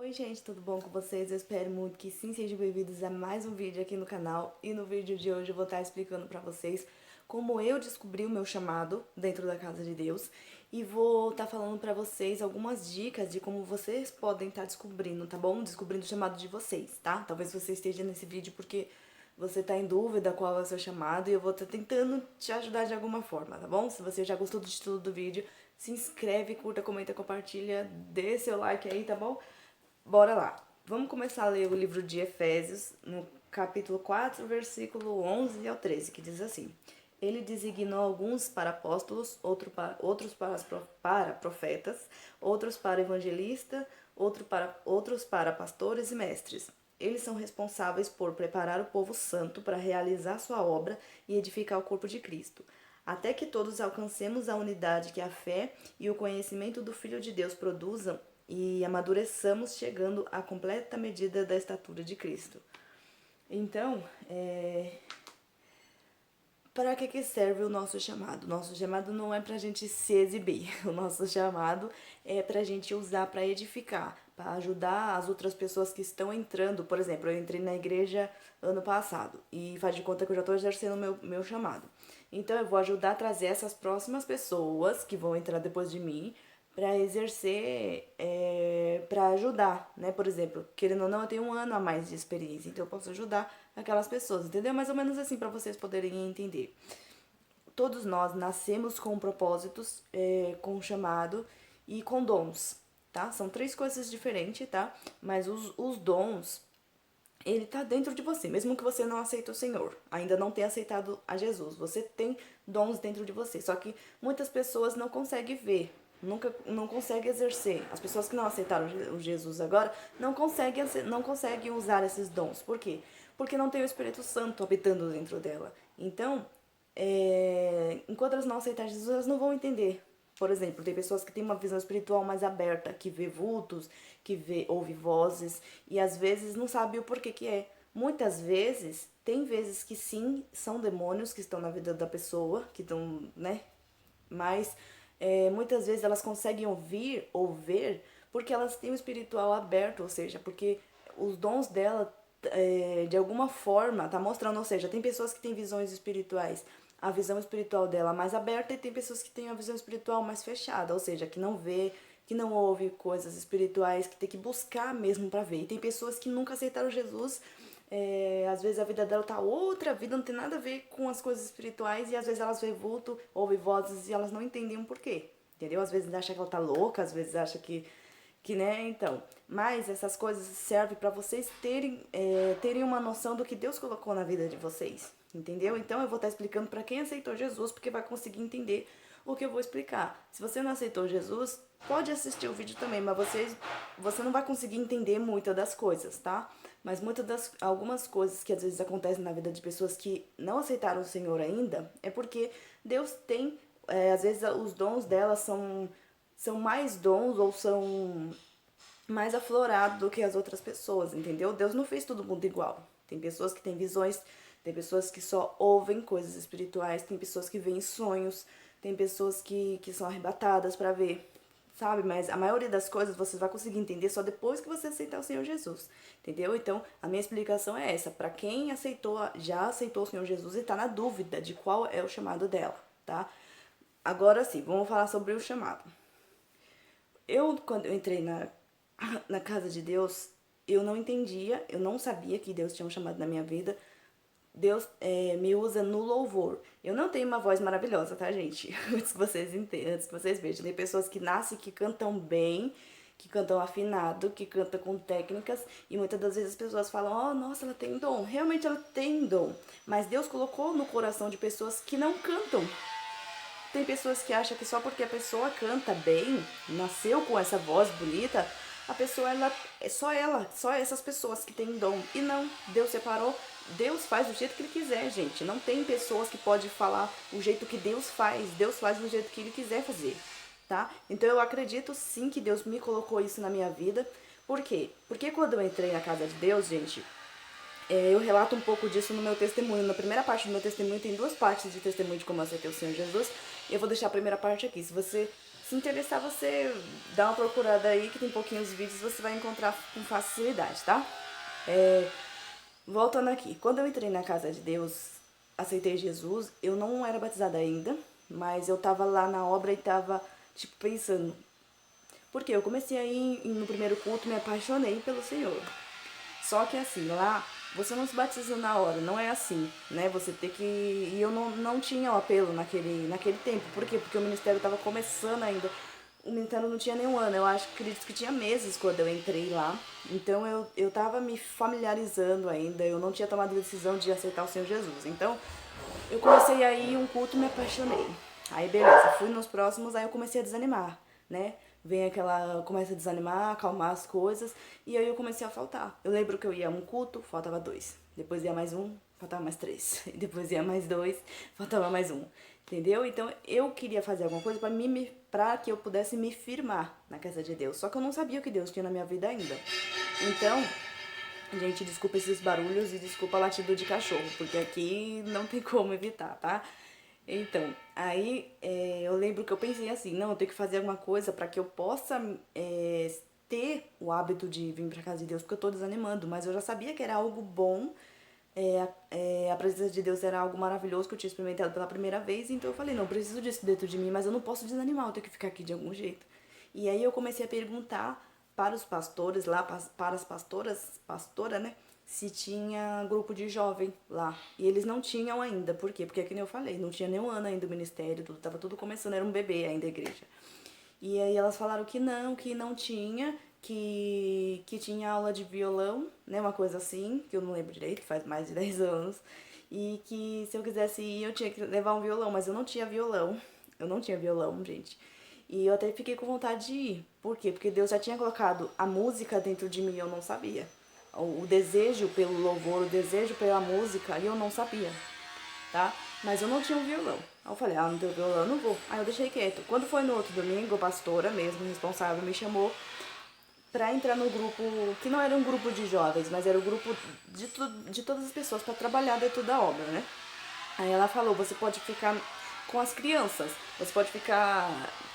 Oi gente, tudo bom com vocês? Eu espero muito que sim, sejam bem-vindos a mais um vídeo aqui no canal. E no vídeo de hoje eu vou estar explicando pra vocês como eu descobri o meu chamado dentro da casa de Deus. E vou estar falando pra vocês algumas dicas de como vocês podem estar descobrindo, tá bom? Descobrindo o chamado de vocês, tá? Talvez você esteja nesse vídeo porque você tá em dúvida qual é o seu chamado e eu vou estar tentando te ajudar de alguma forma, tá bom? Se você já gostou do título do vídeo, se inscreve, curta, comenta, compartilha, dê seu like aí, tá bom? Bora lá. Vamos começar a ler o livro de Efésios, no capítulo 4, versículo 11 ao 13, que diz assim: Ele designou alguns para apóstolos, outros para profetas, outros para evangelistas, outros para pastores e mestres. Eles são responsáveis por preparar o povo santo para realizar sua obra e edificar o corpo de Cristo, até que todos alcancemos a unidade que a fé e o conhecimento do Filho de Deus produzam e amadureçamos, chegando à completa medida da estatura de Cristo. Então, para que serve o nosso chamado? Nosso chamado não é para a gente se exibir, o nosso chamado é para a gente usar para edificar, para ajudar as outras pessoas que estão entrando. Por exemplo, eu entrei na igreja ano passado e faz de conta que eu já estou exercendo o meu chamado. Então, eu vou ajudar a trazer essas próximas pessoas que vão entrar depois de mim para exercer, para ajudar, né? Por exemplo, querendo ou não, eu tenho um ano a mais de experiência, então eu posso ajudar aquelas pessoas, entendeu? Mais ou menos assim para vocês poderem entender. Todos nós nascemos com propósitos, com chamado e com dons, tá? São três coisas diferentes, tá? Mas os dons, ele tá dentro de você, mesmo que você não aceite o Senhor, ainda não tenha aceitado a Jesus, você tem dons dentro de você, só que muitas pessoas não conseguem ver, não conseguem exercer. As pessoas que não aceitaram o Jesus agora não conseguem usar esses dons. Por quê? Porque não tem o Espírito Santo habitando dentro dela. Então, enquanto elas não aceitarem Jesus, elas não vão entender. Por exemplo, tem pessoas que têm uma visão espiritual mais aberta, que vê vultos, ouve vozes, e às vezes não sabe o porquê que é. Muitas vezes, tem vezes que sim, são demônios que estão na vida da pessoa, que estão, né? Mas muitas vezes elas conseguem ouvir ou ver porque elas têm o espiritual aberto, ou seja, porque os dons dela, de alguma forma, tá mostrando, ou seja, tem pessoas que têm visões espirituais, a visão espiritual dela mais aberta, e tem pessoas que têm a visão espiritual mais fechada, ou seja, que não vê, que não ouve coisas espirituais, que tem que buscar mesmo para ver. E tem pessoas que nunca aceitaram Jesus, às vezes a vida dela tá outra vida, não tem nada a ver com as coisas espirituais, e às vezes elas vê vulto, ouvem vozes e elas não entendem o porquê, entendeu? Às vezes acha que ela tá louca, às vezes acha que né, então. Mas essas coisas servem para vocês terem uma noção do que Deus colocou na vida de vocês, entendeu? Então eu vou estar explicando para quem aceitou Jesus, porque vai conseguir entender o que eu vou explicar. Se você não aceitou Jesus, pode assistir o vídeo também, mas você não vai conseguir entender muitas das coisas, tá? Mas algumas coisas que às vezes acontecem na vida de pessoas que não aceitaram o Senhor ainda, é porque Deus tem, às vezes os dons delas são mais dons ou são mais aflorados do que as outras pessoas, entendeu? Deus não fez todo mundo igual. Tem pessoas que têm visões, tem pessoas que só ouvem coisas espirituais, tem pessoas que veem sonhos, tem pessoas que são arrebatadas para ver, sabe? Mas a maioria das coisas você vai conseguir entender só depois que você aceitar o Senhor Jesus, entendeu? Então, a minha explicação é essa. Para quem já aceitou o Senhor Jesus e tá na dúvida de qual é o chamado dela, tá? Agora sim, vamos falar sobre o chamado. Quando eu entrei na casa de Deus, eu não entendia, eu não sabia que Deus tinha um chamado na minha vida. Deus me usa no louvor. Eu não tenho uma voz maravilhosa, tá, gente? Antes que vocês entendam, antes que vocês vejam. Tem pessoas que nascem, que cantam bem, que cantam afinado, que cantam com técnicas, e muitas das vezes as pessoas falam: oh, nossa, ela tem dom. Realmente ela tem dom, mas Deus colocou no coração de pessoas que não cantam. Tem pessoas que acham que só porque a pessoa canta bem, nasceu com essa voz bonita, a pessoa, só essas pessoas que têm dom. E não, Deus separou, Deus faz do jeito que Ele quiser, gente. Não tem pessoas que podem falar o jeito que Deus faz do jeito que Ele quiser fazer, tá? Então eu acredito sim que Deus me colocou isso na minha vida. Por quê? Porque quando eu entrei na casa de Deus, gente, eu relato um pouco disso no meu testemunho. Na primeira parte do meu testemunho, tem duas partes de testemunho de como eu aceitei o Senhor Jesus. Eu vou deixar a primeira parte aqui. Se você Se interessar, você dá uma procurada aí, que tem pouquinhos vídeos, você vai encontrar com facilidade, tá? É, voltando aqui, quando eu entrei na casa de Deus, aceitei Jesus, eu não era batizada ainda, mas eu tava lá na obra e tava, tipo, pensando. Porque eu comecei aí no primeiro culto, me apaixonei pelo Senhor. Só que assim, lá você não se batiza na hora, não é assim, né? Você tem que. E eu não tinha o apelo naquele tempo. Por quê? Porque o ministério estava começando ainda. O ministério não tinha nem um ano, eu acho, acredito que tinha meses quando eu entrei lá. Então eu tava me familiarizando ainda, eu não tinha tomado a decisão de aceitar o Senhor Jesus. Então eu comecei aí um culto e me apaixonei. Aí beleza, fui nos próximos, aí eu comecei a desanimar, né? Vem aquela, começa a desanimar, acalmar as coisas, e aí eu comecei a faltar. Eu lembro que eu ia a um culto, faltava dois. Depois ia mais um, faltava mais três. E depois ia mais dois, faltava mais um. Entendeu? Então eu queria fazer alguma coisa para que eu pudesse me firmar na casa de Deus. Só que eu não sabia o que Deus tinha na minha vida ainda. Então, gente, desculpa esses barulhos e desculpa latido de cachorro, porque aqui não tem como evitar, tá? Então, aí eu lembro que eu pensei assim, não, eu tenho que fazer alguma coisa para que eu possa ter o hábito de vir pra casa de Deus, porque eu tô desanimando, mas eu já sabia que era algo bom, a presença de Deus era algo maravilhoso que eu tinha experimentado pela primeira vez, então eu falei, não, eu preciso disso dentro de mim, mas eu não posso desanimar, eu tenho que ficar aqui de algum jeito. E aí eu comecei a perguntar para os pastores lá, para as pastora, né, se tinha grupo de jovem lá. E eles não tinham ainda. Por quê? Porque, como eu falei, não tinha nem um ano ainda o ministério, tudo, tava tudo começando, era um bebê ainda a igreja. E aí elas falaram que não tinha, que tinha aula de violão, né, uma coisa assim, que eu não lembro direito, faz mais de 10 anos. E que se eu quisesse ir, eu tinha que levar um violão, mas eu não tinha violão. Eu não tinha violão, gente. E eu até fiquei com vontade de ir. Por quê? Porque Deus já tinha colocado a música dentro de mim e eu não sabia. O desejo pelo louvor, o desejo pela música, e eu não sabia, tá? Mas eu não tinha um violão. Aí eu falei, não tenho violão, eu não vou. Aí eu deixei quieto. Quando foi no outro domingo, a pastora mesmo, responsável, me chamou pra entrar no grupo, que não era um grupo de jovens, mas era o grupo de todas as pessoas pra trabalhar dentro da obra, né? Aí ela falou, você pode ficar com as crianças, você pode ficar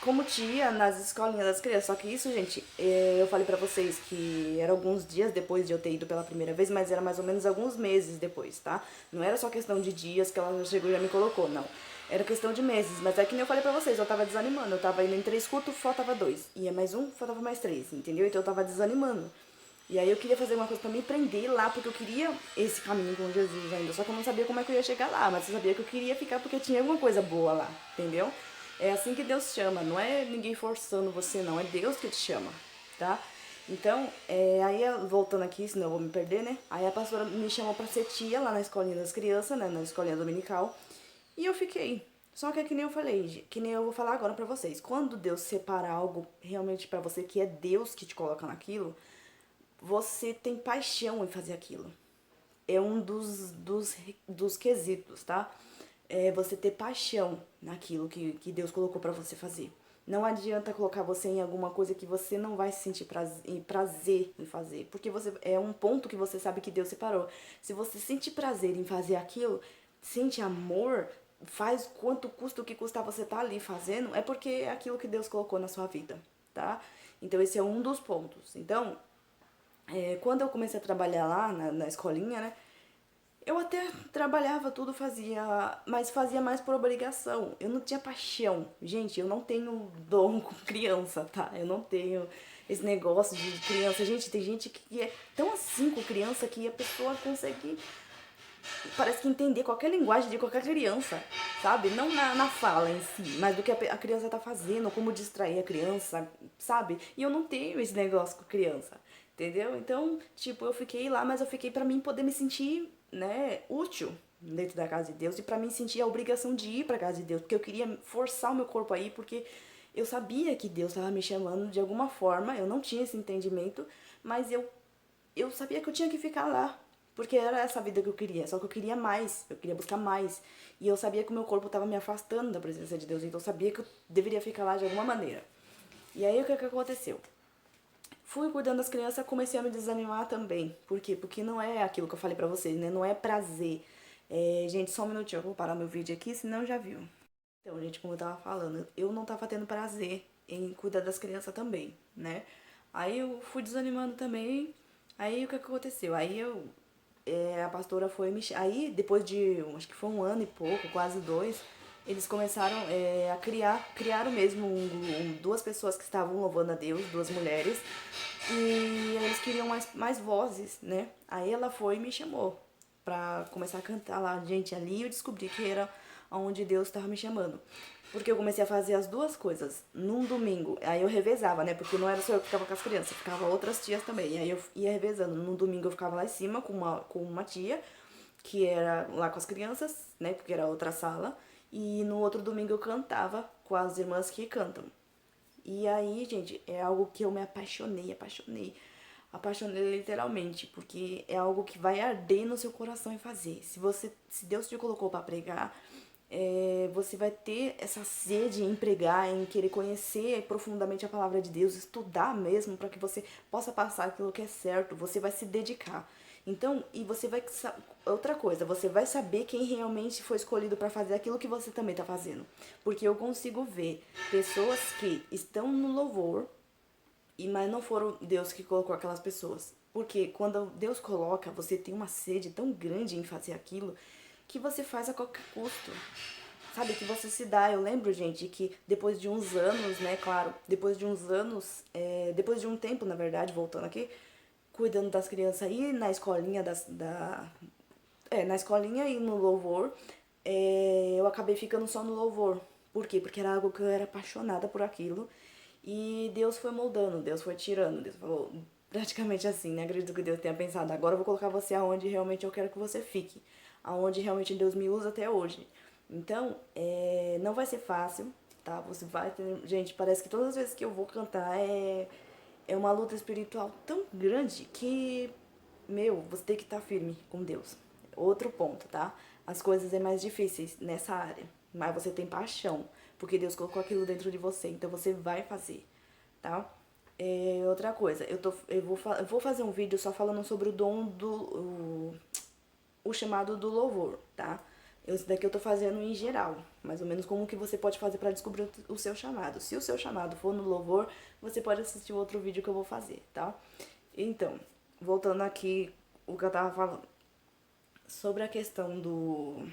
como tia nas escolinhas das crianças. Só que isso, gente, eu falei pra vocês que era alguns dias depois de eu ter ido pela primeira vez, mas era mais ou menos alguns meses depois, tá? Não era só questão de dias que ela chegou e já me colocou, não. Era questão de meses, mas é que nem eu falei pra vocês, eu tava desanimando. Eu tava indo em 3 cultos, faltava 2. Ia mais um, faltava mais 3, entendeu? Então eu tava desanimando. E aí eu queria fazer uma coisa pra me prender lá, porque eu queria esse caminho com Jesus ainda. Só que eu não sabia como é que eu ia chegar lá, mas eu sabia que eu queria ficar porque tinha alguma coisa boa lá, entendeu? É assim que Deus chama, não é ninguém forçando você, não, é Deus que te chama, tá? Então, aí voltando aqui, senão eu vou me perder, né? Aí a pastora me chamou pra ser tia lá na escolinha das crianças, né? Na escolinha dominical. E eu fiquei. Só que é que nem eu falei, que nem eu vou falar agora pra vocês. Quando Deus separa algo realmente pra você, que é Deus que te coloca naquilo, você tem paixão em fazer aquilo. É um dos quesitos, tá? É você ter paixão naquilo que Deus colocou pra você fazer. Não adianta colocar você em alguma coisa que você não vai se sentir prazer em fazer. Porque você é um ponto que você sabe que Deus separou. Se você sente prazer em fazer aquilo, sente amor, faz quanto custa o que custar você estar ali fazendo, é porque é aquilo que Deus colocou na sua vida, tá? Então esse é um dos pontos. Então, quando eu comecei a trabalhar lá na escolinha, né? Eu até trabalhava tudo, fazia, mas fazia mais por obrigação. Eu não tinha paixão. Gente, eu não tenho dom com criança, tá? Eu não tenho esse negócio de criança. Gente, tem gente que é tão assim com criança que a pessoa consegue, parece que entender qualquer linguagem de qualquer criança, sabe? Não na fala em si, mas do que a criança tá fazendo, como distrair a criança, sabe? E eu não tenho esse negócio com criança, entendeu? Então, tipo, eu fiquei lá, mas eu fiquei pra mim poder me sentir, né, útil dentro da casa de Deus e pra mim sentir a obrigação de ir pra casa de Deus, porque eu queria forçar o meu corpo aí, porque eu sabia que Deus estava me chamando de alguma forma, eu não tinha esse entendimento, mas eu sabia que eu tinha que ficar lá, porque era essa vida que eu queria, só que eu queria mais, eu queria buscar mais. E eu sabia que o meu corpo estava me afastando da presença de Deus, então eu sabia que eu deveria ficar lá de alguma maneira. E aí o que aconteceu? Fui cuidando das crianças, comecei a me desanimar também. Por quê? Porque não é aquilo que eu falei pra vocês, né? Não é prazer. Gente, só um minutinho, eu vou parar meu vídeo aqui, senão já viu. Então, gente, como eu tava falando, eu não tava tendo prazer em cuidar das crianças também, né? Aí eu fui desanimando também. Aí o que aconteceu? A pastora foi me. Aí, depois de, acho que foi um ano e pouco, quase dois, eles começaram a criaram mesmo duas pessoas que estavam louvando a Deus, duas mulheres, e eles queriam mais vozes, né? Aí ela foi e me chamou pra começar a cantar lá. Gente, ali eu descobri que era onde Deus estava me chamando. Porque eu comecei a fazer as duas coisas num domingo. Aí eu revezava, né? Porque não era só eu que ficava com as crianças, ficava outras tias também. E aí eu ia revezando. Num domingo eu ficava lá em cima com uma tia, que era lá com as crianças, né? Porque era outra sala. E no outro domingo eu cantava com as irmãs que cantam. E aí, gente, é algo que eu me apaixonei. Apaixonei literalmente, porque é algo que vai arder no seu coração em fazer. Se Deus te colocou para pregar, você vai ter essa sede em pregar, em querer conhecer profundamente a palavra de Deus, estudar mesmo para que você possa passar aquilo que é certo. Você vai se dedicar. Então, e você vai. Outra coisa, você vai saber quem realmente foi escolhido para fazer aquilo que você também tá fazendo. Porque eu consigo ver pessoas que estão no louvor, mas não foram Deus que colocou aquelas pessoas. Porque quando Deus coloca, você tem uma sede tão grande em fazer aquilo que você faz a qualquer custo. Sabe, que você se dá. Eu lembro, gente, que depois de uns anos, né, claro, depois de uns anos, depois de um tempo, na verdade, voltando aqui, cuidando das crianças aí na escolinha na escolinha e no louvor, eu acabei ficando só no louvor. Por quê? Porque era algo que eu era apaixonada por aquilo. E Deus foi moldando, Deus foi tirando, Deus falou praticamente assim, né? Acredito que Deus tenha pensado, agora eu vou colocar você aonde realmente eu quero que você fique. Aonde realmente Deus me usa até hoje. Então, não vai ser fácil, tá? Você vai ter... Gente, parece que todas as vezes que eu vou cantar é uma luta espiritual tão grande que, meu, você tem que estar firme com Deus. Outro ponto, tá? As coisas é mais difíceis nessa área, mas você tem paixão, porque Deus colocou aquilo dentro de você, então você vai fazer, tá? Outra coisa, eu vou fazer um vídeo só falando sobre o dom o chamado do louvor, tá? Esse daqui eu tô fazendo em geral, mais ou menos como que você pode fazer para descobrir o seu chamado. Se o seu chamado for no louvor, você pode assistir o outro vídeo que eu vou fazer, tá? Então, voltando aqui o que eu tava falando sobre a questão do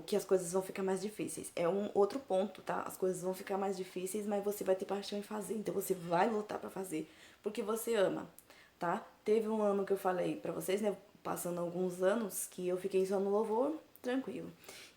que as coisas vão ficar mais difíceis. É um outro ponto, tá? As coisas vão ficar mais difíceis, mas você vai ter paixão em fazer. Então você vai lutar pra fazer, porque você ama, tá? Teve um ano que eu falei pra vocês, né, passando alguns anos, que eu fiquei só no louvor, tranquilo.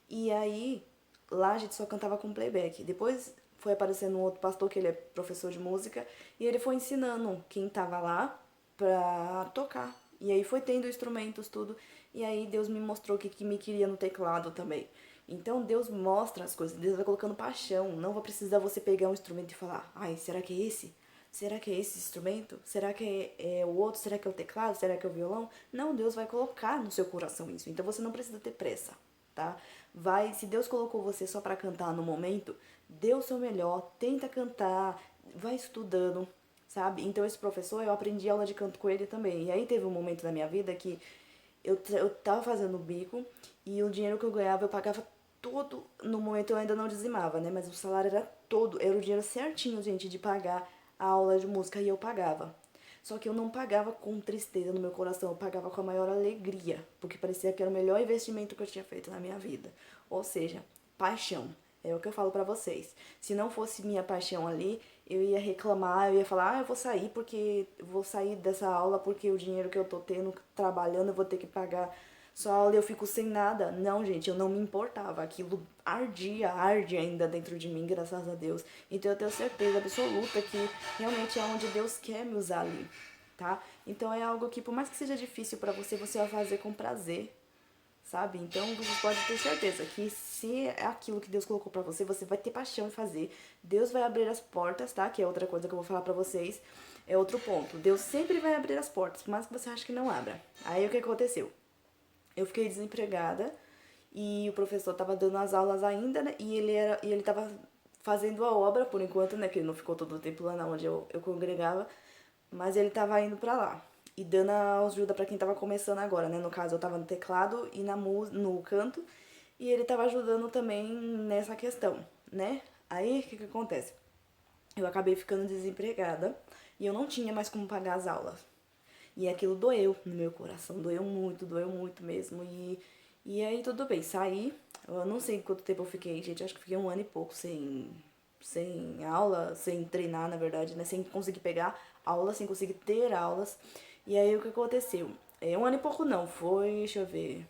E aí, lá a gente só cantava com playback. Depois foi aparecendo um outro pastor, que ele é professor de música, e ele foi ensinando quem tava lá pra tocar. E aí foi tendo instrumentos, tudo. E aí Deus me mostrou que me queria no teclado também. Então Deus mostra as coisas, Deus vai colocando paixão. Não vai precisar você pegar um instrumento e falar, ai, será que é esse? Será que é esse instrumento? Será que é o outro? Será que é o teclado? Será que é o violão? Não, Deus vai colocar no seu coração isso. Então você não precisa ter pressa, tá? Se Deus colocou você só para cantar no momento, dê o seu melhor, tenta cantar, vai estudando, sabe? Então esse professor, eu aprendi aula de canto com ele também. E aí teve um momento da minha vida que eu tava fazendo bico e o dinheiro que eu ganhava eu pagava todo. No momento eu ainda não dizimava, né? Mas o salário era todo, era o dinheiro certinho, gente, de pagar a aula de música e eu pagava. Só que eu não pagava com tristeza no meu coração, eu pagava com a maior alegria, porque parecia que era o melhor investimento que eu tinha feito na minha vida. Ou seja, paixão. É o que eu falo pra vocês. Se não fosse minha paixão ali, eu ia reclamar, eu ia falar, eu vou sair porque eu vou sair dessa aula porque o dinheiro que eu tô tendo trabalhando eu vou ter que pagar só a aula e eu fico sem nada. Não, gente, eu não me importava. Aquilo arde ainda dentro de mim, graças a Deus. Então eu tenho certeza absoluta que realmente é onde Deus quer me usar ali, tá? Então é algo que por mais que seja difícil pra você, você vai fazer com prazer, sabe? Então você pode ter certeza que se é aquilo que Deus colocou pra você, você vai ter paixão em fazer. Deus vai abrir as portas, tá? Que é outra coisa que eu vou falar pra vocês. É outro ponto. Deus sempre vai abrir as portas, por mais que você ache que não abra. Aí o que aconteceu? Eu fiquei desempregada e o professor tava dando as aulas ainda, né? E ele tava fazendo a obra por enquanto, né? Que ele não ficou todo o tempo lá onde eu congregava, mas ele tava indo pra lá e dando a ajuda pra quem tava começando agora, né? No caso, eu tava no teclado e no canto, e ele tava ajudando também nessa questão, né? Aí, o que que acontece? Eu acabei ficando desempregada e eu não tinha mais como pagar as aulas. E aquilo doeu no meu coração, doeu muito mesmo. E aí tudo bem, saí. Eu não sei quanto tempo eu fiquei, gente. Acho que fiquei um ano e pouco sem aula, sem treinar, na verdade, né? Sem conseguir pegar aulas, sem conseguir ter aulas. E aí o que aconteceu? Um ano e pouco não, foi, deixa eu ver.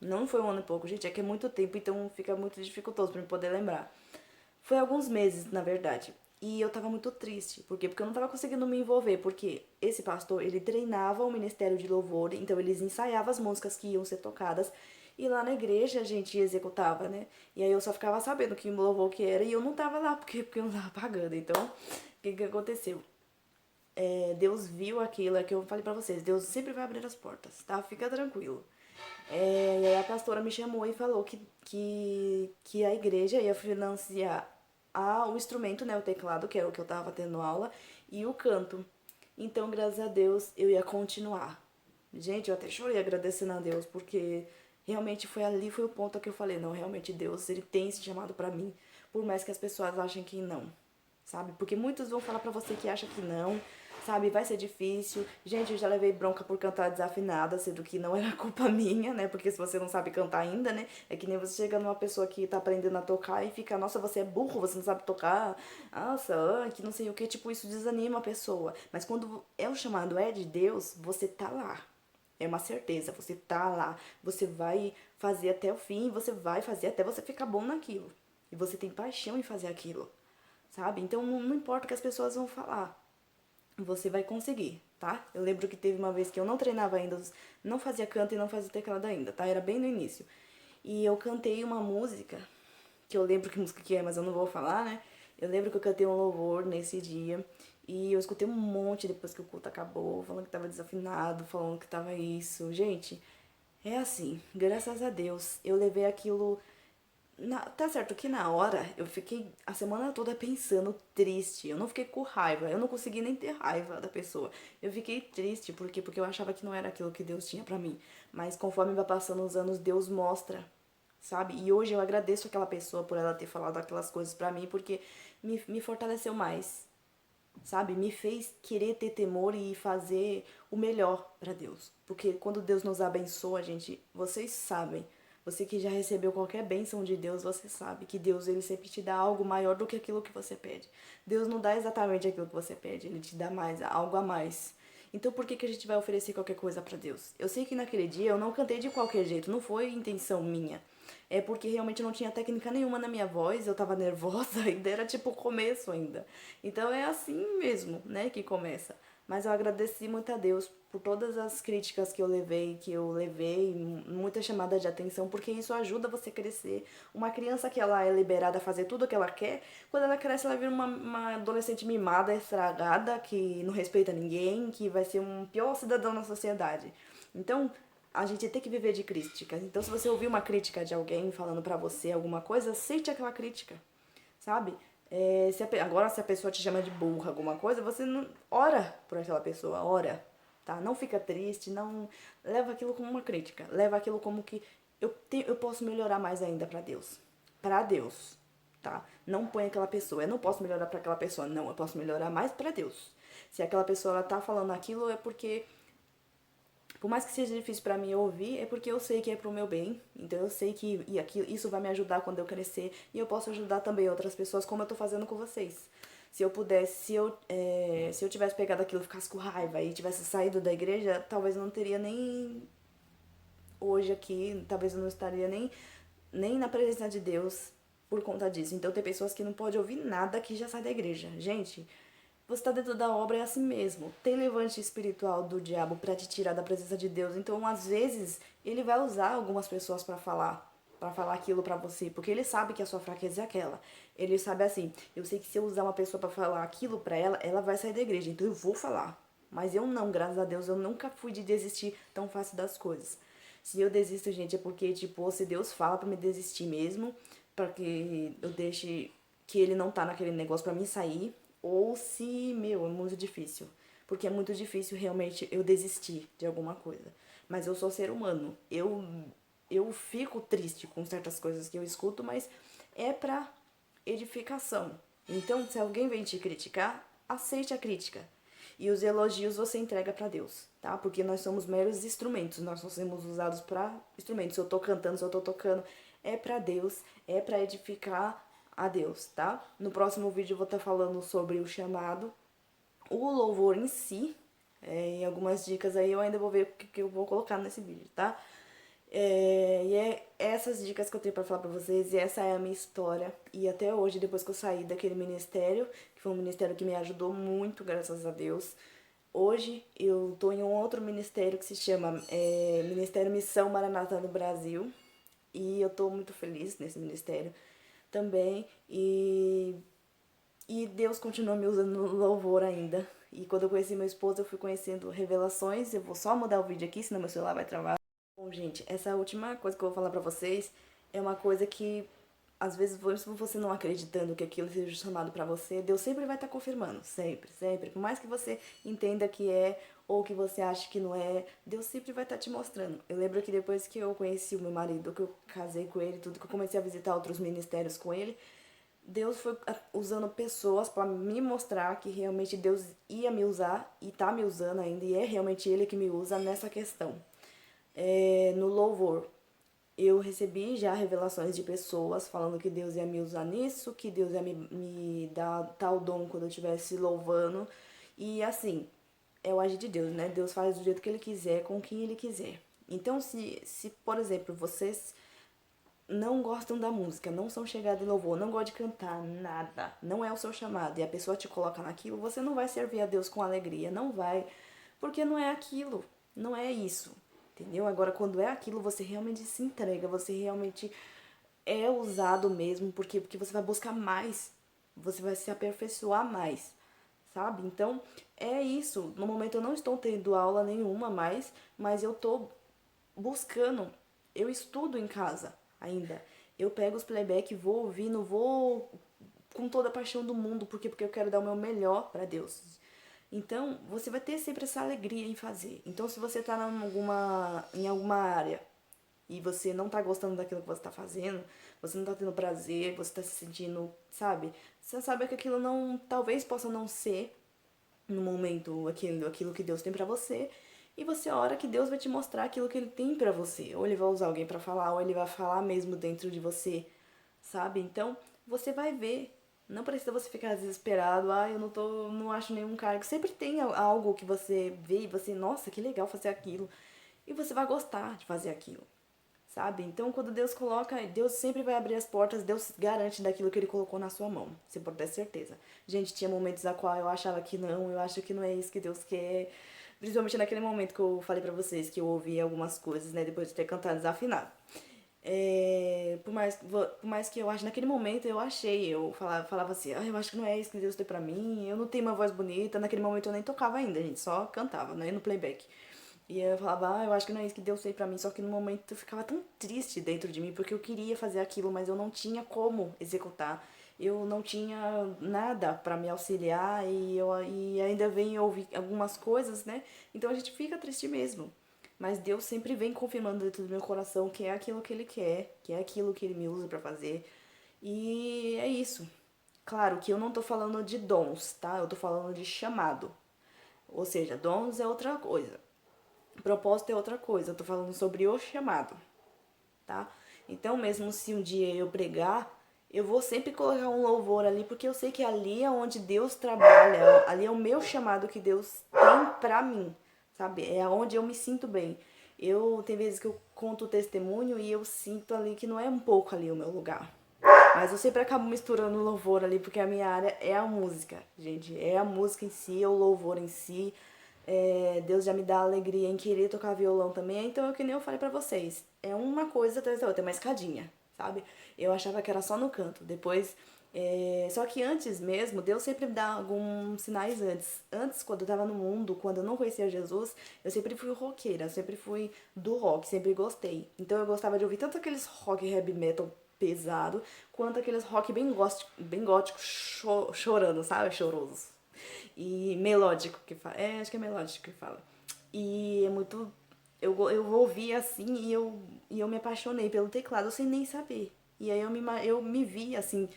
Não foi um ano e pouco, gente, é que é muito tempo, então fica muito dificultoso pra eu poder lembrar. Foi alguns meses, na verdade. E eu tava muito triste. Por quê? Porque eu não tava conseguindo me envolver. Porque esse pastor, ele treinava o ministério de louvor. Então, eles ensaiavam as músicas que iam ser tocadas. E lá na igreja a gente executava, né? E aí eu só ficava sabendo que louvor que era. E eu não tava lá, porque eu não tava pagando. Então, o que que aconteceu? Deus viu aquilo, é que eu falei pra vocês. Deus sempre vai abrir as portas, tá? Fica tranquilo. E aí a pastora me chamou e falou que a igreja ia financiar o instrumento, né, o teclado, que era o que eu tava tendo aula, e o canto. Então, graças a Deus, eu ia continuar. Gente, eu até chorei agradecendo a Deus, porque realmente foi ali, foi o ponto que eu falei, não, realmente Deus, ele tem esse chamado pra mim, por mais que as pessoas achem que não, sabe? Porque muitos vão falar pra você que acha que não, sabe? Vai ser difícil. Gente, eu já levei bronca por cantar desafinada, sendo que não era culpa minha, né? Porque se você não sabe cantar ainda, né? É que nem você chega numa pessoa que tá aprendendo a tocar e fica, nossa, você é burro, você não sabe tocar. Nossa, que não sei o que, tipo, isso desanima a pessoa. Mas quando é o chamado é de Deus, você tá lá. É uma certeza, você tá lá, você vai fazer até o fim, você vai fazer até você ficar bom naquilo. E você tem paixão em fazer aquilo, sabe? Então não importa o que as pessoas vão falar, você vai conseguir, tá? Eu lembro que teve uma vez que eu não treinava ainda, não fazia canto e não fazia teclado ainda, tá? Era bem no início. E eu cantei uma música, que eu lembro que música que é, mas eu não vou falar, né? Eu lembro que eu cantei um louvor nesse dia. E eu escutei um monte depois que o culto acabou, falando que tava desafinado, falando que tava isso. Gente, é assim, graças a Deus, eu levei aquilo tá certo que na hora eu fiquei a semana toda pensando triste. Eu não fiquei com raiva. Eu não consegui nem ter raiva da pessoa. Eu fiquei triste porque eu achava que não era aquilo que Deus tinha pra mim. Mas conforme vai passando os anos, Deus mostra, sabe? E hoje eu agradeço aquela pessoa por ela ter falado aquelas coisas pra mim porque me fortaleceu mais, sabe? Me fez querer ter temor e fazer o melhor pra Deus. Porque quando Deus nos abençoa, gente, vocês sabem, você que já recebeu qualquer bênção de Deus, você sabe que Deus ele sempre te dá algo maior do que aquilo que você pede. Deus não dá exatamente aquilo que você pede, ele te dá mais, algo a mais. Então por que a gente vai oferecer qualquer coisa pra Deus? Eu sei que naquele dia eu não cantei de qualquer jeito, não foi intenção minha. É porque realmente não tinha técnica nenhuma na minha voz, eu tava nervosa, ainda era tipo o começo ainda. Então é assim mesmo, né, que começa. Mas eu agradeci muito a Deus por todas as críticas que eu levei, muita chamada de atenção, porque isso ajuda você a crescer. Uma criança que ela é liberada a fazer tudo o que ela quer, quando ela cresce ela vira uma adolescente mimada, estragada, que não respeita ninguém, que vai ser um pior cidadão na sociedade. Então, a gente tem que viver de críticas. Então, se você ouvir uma crítica de alguém falando pra você alguma coisa, aceite aquela crítica, sabe? Agora, se a pessoa te chama de burra, alguma coisa, você não ora por aquela pessoa, ora, tá? Não fica triste, não leva aquilo como uma crítica, leva aquilo como que eu posso melhorar mais ainda pra Deus, tá? Não põe aquela pessoa, eu não posso melhorar pra aquela pessoa, não, eu posso melhorar mais pra Deus. Se aquela pessoa ela tá falando aquilo é porque por mais que seja difícil pra mim ouvir, é porque eu sei que é pro meu bem. Então eu sei que isso vai me ajudar quando eu crescer. E eu posso ajudar também outras pessoas, como eu tô fazendo com vocês. Se eu pudesse, se eu tivesse pegado aquilo, ficasse com raiva e tivesse saído da igreja, talvez eu não teria nem hoje aqui, talvez eu não estaria nem na presença de Deus por conta disso. Então tem pessoas que não podem ouvir nada que já sai da igreja. Gente, você está dentro da obra é assim mesmo. Tem levante espiritual do diabo para te tirar da presença de Deus. Então, às vezes, ele vai usar algumas pessoas para falar aquilo para você, porque ele sabe que a sua fraqueza é aquela. Ele sabe assim, eu sei que se eu usar uma pessoa para falar aquilo para ela, ela vai sair da igreja. Então eu vou falar. Mas eu não, graças a Deus, eu nunca fui de desistir tão fácil das coisas. Se eu desisto, gente, é porque, tipo, se Deus fala pra me desistir mesmo, pra que eu deixe que ele não tá naquele negócio pra mim sair, ou se, meu, é muito difícil. Porque é muito difícil realmente eu desistir de alguma coisa. Mas eu sou ser humano. Eu fico triste com certas coisas que eu escuto, mas é pra edificação. Então, se alguém vem te criticar, aceite a crítica. E os elogios você entrega para Deus, tá? Porque nós somos meros instrumentos, nós só somos usados para instrumentos. Se eu tô cantando, se eu tô tocando, é para Deus, é para edificar a Deus, tá? No próximo vídeo eu vou estar falando sobre o chamado, o louvor em si, e algumas dicas aí eu ainda vou ver o que eu vou colocar nesse vídeo, tá? E é essas dicas que eu tenho pra falar pra vocês, e essa é a minha história. E até hoje, depois que eu saí daquele ministério, que foi um ministério que me ajudou muito, graças a Deus, hoje eu tô em um outro ministério que se chama Ministério Missão Maranata no Brasil. E eu tô muito feliz nesse ministério também. E Deus continua me usando no louvor ainda. E quando eu conheci meu esposo, eu fui conhecendo revelações. Eu vou só mudar o vídeo aqui, senão meu celular vai travar. Bom, gente, essa última coisa que eu vou falar pra vocês é uma coisa que, às vezes, mesmo você não acreditando que aquilo seja chamado pra você, Deus sempre vai estar confirmando. Sempre, sempre. Por mais que você entenda que é ou que você ache que não é, Deus sempre vai estar te mostrando. Eu lembro que depois que eu conheci o meu marido, que eu casei com ele, tudo, que eu comecei a visitar outros ministérios com ele, Deus foi usando pessoas para me mostrar que realmente Deus ia me usar e tá me usando ainda, e é realmente Ele que me usa nessa questão. No louvor, eu recebi já revelações de pessoas falando que Deus ia me usar nisso, que Deus ia me dar tal dom quando eu estivesse louvando. E assim, é o agir de Deus, né? Deus faz do jeito que Ele quiser, com quem Ele quiser. Então, se por exemplo, vocês não gostam da música, não são chegados em louvor, não gostam de cantar, nada, não é o seu chamado, e a pessoa te coloca naquilo, você não vai servir a Deus com alegria, não vai, porque não é aquilo, não é isso, entendeu? Agora, quando é aquilo, você realmente se entrega, você realmente é usado mesmo, porque você vai buscar mais, você vai se aperfeiçoar mais, sabe? Então, é isso. No momento eu não estou tendo aula nenhuma mais, mas eu tô buscando. Eu estudo em casa ainda. Eu pego os playback, vou ouvindo, vou com toda a paixão do mundo, porque eu quero dar o meu melhor para Deus. Então, você vai ter sempre essa alegria em fazer. Então, se você tá em alguma área e você não tá gostando daquilo que você tá fazendo, você não tá tendo prazer, você tá se sentindo, sabe? Você sabe que aquilo não, talvez possa não ser no momento aquilo que Deus tem pra você, e você ora que Deus vai te mostrar aquilo que ele tem pra você. Ou ele vai usar alguém pra falar, ou ele vai falar mesmo dentro de você, sabe? Então, você vai ver. Não precisa você ficar desesperado, eu não acho nenhum cargo. Sempre tem algo que você vê e você, nossa, que legal fazer aquilo. E você vai gostar de fazer aquilo, sabe? Então, quando Deus coloca, Deus sempre vai abrir as portas, Deus garante daquilo que Ele colocou na sua mão, você pode ter certeza. Gente, tinha momentos a qual eu achava que não, eu acho que não é isso que Deus quer. Principalmente naquele momento que eu falei pra vocês, que eu ouvi algumas coisas, né, depois de ter cantado desafinado. Por mais que eu ache, naquele momento eu achei, falava assim, eu acho que não é isso que Deus tem pra mim, eu não tenho uma voz bonita, naquele momento eu nem tocava ainda, gente, só cantava, né, no playback. E eu falava, eu acho que não é isso que Deus fez pra mim, só que no momento eu ficava tão triste dentro de mim, porque eu queria fazer aquilo, mas eu não tinha como executar. Eu não tinha nada pra me auxiliar e ainda vem ouvir algumas coisas, né? Então a gente fica triste mesmo. Mas Deus sempre vem confirmando dentro do meu coração que é aquilo que Ele quer, que é aquilo que Ele me usa pra fazer. E é isso. Claro que eu não tô falando de dons, tá? Eu tô falando de chamado. Ou seja, dons é outra coisa. Propósito é outra coisa, eu tô falando sobre o chamado, tá? Então, mesmo se um dia eu pregar, eu vou sempre colocar um louvor ali, porque eu sei que ali é onde Deus trabalha, ali é o meu chamado que Deus tem pra mim, sabe? É onde eu me sinto bem. Tem vezes que eu conto o testemunho e eu sinto ali que não é um pouco ali o meu lugar. Mas eu sempre acabo misturando o louvor ali, porque a minha área é a música, gente. É a música em si, é o louvor em si. Deus já me dá alegria em querer tocar violão também. Então, é que nem eu falei pra vocês. É uma coisa atrás da outra, é uma escadinha, sabe? Eu achava que era só no canto. Depois. Só que antes mesmo, Deus sempre dá alguns sinais antes. Antes, quando eu tava no mundo, quando eu não conhecia Jesus, eu sempre fui roqueira, eu sempre fui do rock, sempre gostei. Então eu gostava de ouvir tanto aqueles rock heavy metal pesado, quanto aqueles rock bem gótico chorando, sabe? Chorosos. E melódico que fala. Acho que é melódico que fala. E é muito. Eu ouvi assim e eu me apaixonei pelo teclado sem nem saber. E aí eu me vi assim,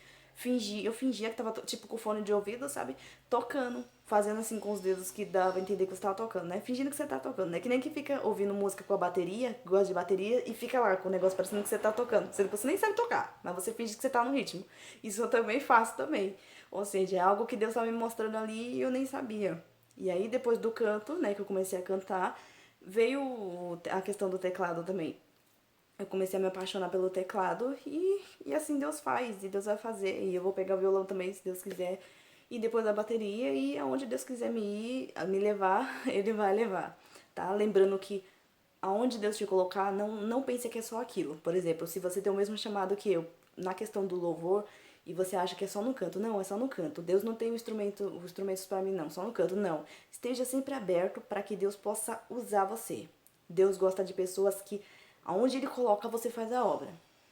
eu fingia que tava, tipo, com fone de ouvido, sabe? Tocando, fazendo assim com os dedos que dava a entender que você tava tocando, né? Fingindo que você tá tocando, né? Que nem que fica ouvindo música com a bateria, gosta de bateria, e fica lá com o negócio parecendo que você tá tocando. Sendo que você nem sabe tocar, mas você finge que você tá no ritmo. Isso eu também faço também. Ou seja, é algo que Deus tá me mostrando ali e eu nem sabia. E aí, depois do canto, né, que eu comecei a cantar, veio a questão do teclado também. Eu comecei a me apaixonar pelo teclado e assim Deus faz, e Deus vai fazer. E eu vou pegar o violão também, se Deus quiser. E depois a bateria, e aonde Deus quiser me levar, Ele vai levar, tá? Lembrando que aonde Deus te colocar, não pense que é só aquilo. Por exemplo, se você tem o mesmo chamado que eu na questão do louvor e você acha que é só no canto, não, é só no canto. Deus não tem os instrumentos para mim, não, só no canto, não. Esteja sempre aberto para que Deus possa usar você. Deus gosta de pessoas que, aonde Ele coloca, você faz a obra.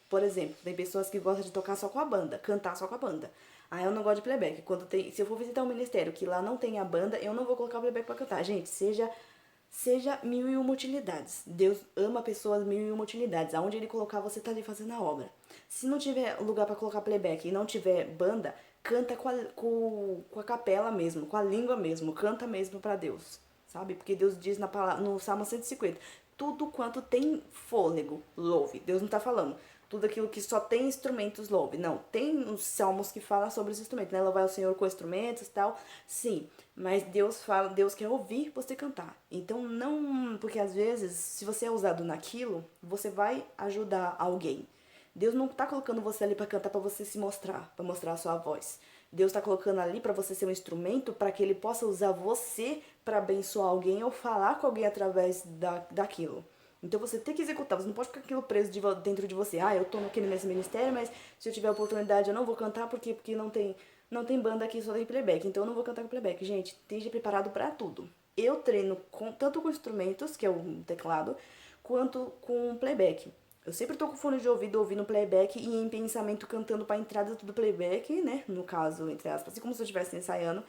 Por exemplo, tem pessoas que gostam de tocar só com a banda, cantar só com a banda. Ah, eu não gosto de playback. Se eu for visitar um ministério que lá não tem a banda, eu não vou colocar o playback pra cantar. Gente, seja mil e uma utilidades. Deus ama pessoas mil e uma utilidades. Aonde Ele colocar, você tá ali fazendo a obra. Se não tiver lugar para colocar playback e não tiver banda, canta com a capela mesmo, com a língua mesmo. Canta mesmo para Deus, sabe? Porque Deus diz no Salmo 150, tudo quanto tem fôlego, louve. Deus não tá falando tudo aquilo que só tem instrumentos, louve. Não, tem os salmos que falam sobre os instrumentos, né? Louvar o Senhor com instrumentos e tal. Sim, mas Deus fala, Deus quer ouvir você cantar. Então não, porque às vezes, se você é usado naquilo, você vai ajudar alguém. Deus não tá colocando você ali para cantar para você se mostrar, para mostrar a sua voz. Deus tá colocando ali para você ser um instrumento para que ele possa usar você para abençoar alguém ou falar com alguém através daquilo. Então você tem que executar, você não pode ficar aquilo preso dentro de você. Ah, eu tô aqui nesse ministério, mas se eu tiver oportunidade eu não vou cantar porque não tem banda aqui, só tem playback. Então eu não vou cantar com playback. Gente, esteja preparado para tudo. Eu treino tanto com instrumentos, que é o teclado, quanto com playback. Eu sempre tô com fone de ouvido ouvindo playback e em pensamento cantando pra entrada do playback, né? No caso, entre aspas, assim como se eu estivesse ensaiando.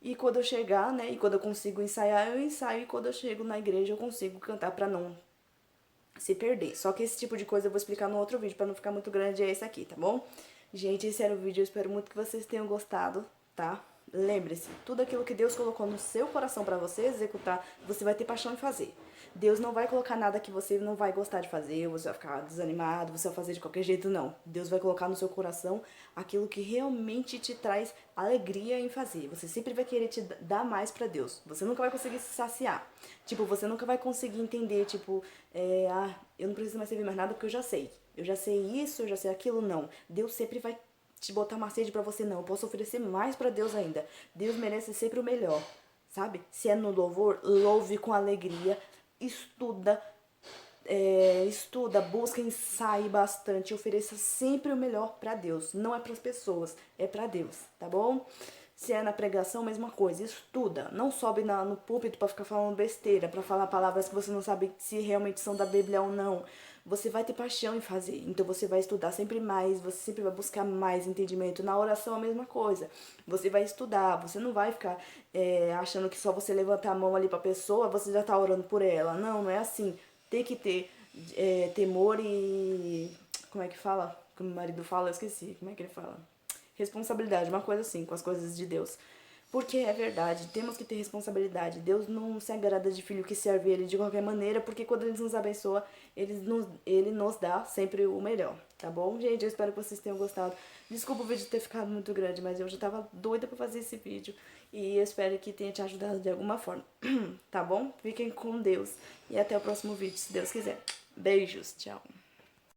E quando eu chegar, né? E quando eu consigo ensaiar, eu ensaio. E quando eu chego na igreja, eu consigo cantar pra não se perder. Só que esse tipo de coisa eu vou explicar no outro vídeo, pra não ficar muito grande, é esse aqui, tá bom? Gente, esse era o vídeo, eu espero muito que vocês tenham gostado, tá? Lembre-se, tudo aquilo que Deus colocou no seu coração pra você executar, você vai ter paixão em fazer. Deus não vai colocar nada que você não vai gostar de fazer, você vai ficar desanimado, você vai fazer de qualquer jeito, não. Deus vai colocar no seu coração aquilo que realmente te traz alegria em fazer. Você sempre vai querer te dar mais pra Deus. Você nunca vai conseguir se saciar. Tipo, você nunca vai conseguir entender, tipo, eu não preciso mais servir mais nada porque eu já sei. Eu já sei isso, eu já sei aquilo, não. Deus sempre vai te botar uma sede pra você, não. Eu posso oferecer mais pra Deus ainda. Deus merece sempre o melhor, sabe? Se é no louvor, louve com alegria, estuda, busca, ensaie bastante, ofereça sempre o melhor pra Deus. Não é pras pessoas, é pra Deus, tá bom? Se é na pregação, mesma coisa, estuda. Não sobe no púlpito pra ficar falando besteira, pra falar palavras que você não sabe se realmente são da Bíblia ou não. Você vai ter paixão em fazer, então você vai estudar sempre mais, você sempre vai buscar mais entendimento. Na oração, a mesma coisa. Você vai estudar, você não vai ficar achando que só você levantar a mão ali pra pessoa, você já tá orando por ela. Não, não é assim. Tem que ter temor e... Como é que fala? Como o marido fala, eu esqueci. Como é que ele fala? Responsabilidade, uma coisa assim, com as coisas de Deus. Porque é verdade, temos que ter responsabilidade. Deus não se agrada de filho que serve ele de qualquer maneira, porque quando ele nos abençoa, ele nos dá sempre o melhor, tá bom? Gente, eu espero que vocês tenham gostado. Desculpa o vídeo ter ficado muito grande, mas eu já tava doida pra fazer esse vídeo. E eu espero que tenha te ajudado de alguma forma, tá bom? Fiquem com Deus e até o próximo vídeo, se Deus quiser. Beijos, tchau.